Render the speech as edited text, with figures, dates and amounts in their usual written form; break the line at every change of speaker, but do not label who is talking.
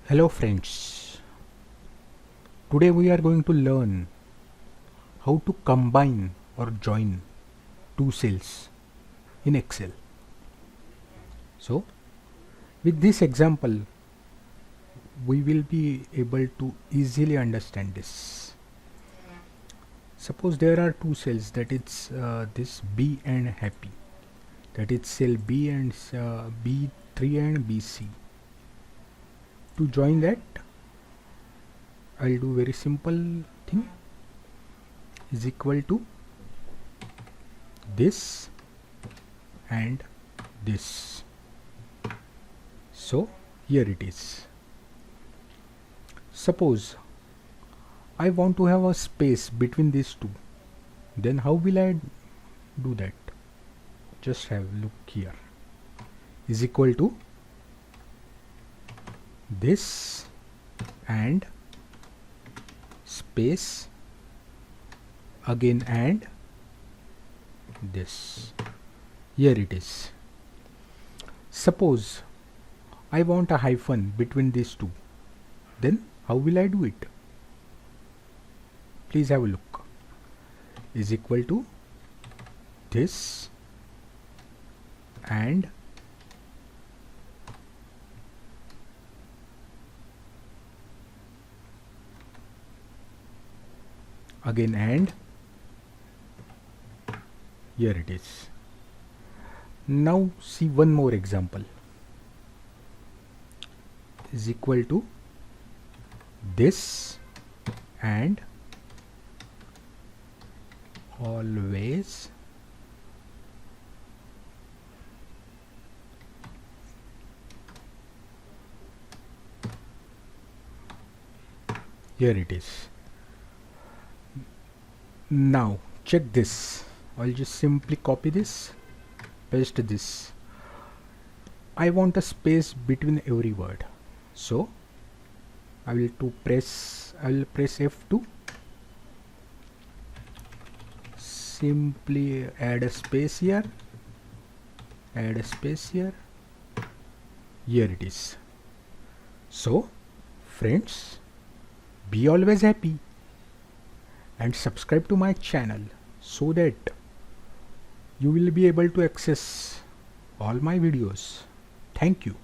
Hello friends, today we are going to learn how to combine or join two cells in Excel. So with this example we will be able to easily understand this. Suppose there are two cells, that is this B and happy, that is cell B and B3 and BC. To join that I'll do very simple thing, is equal to this and this. So here it is. Suppose I want to have a space between these two, then how will I do that? Just have a look here, is equal to this and space again and this. Here it is. Suppose I want a hyphen between these two, then how will I do it? Please have a look, is equal to this and again and here it is. Now see one more example, is equal to this and always here it is. Now check this, I'll just simply copy this, paste this. I want a space between every word, so I will press F2, simply add a space here, add a space here, here it is. So friends, be always happy and subscribe to my channel so that you will be able to access all my videos. Thank you.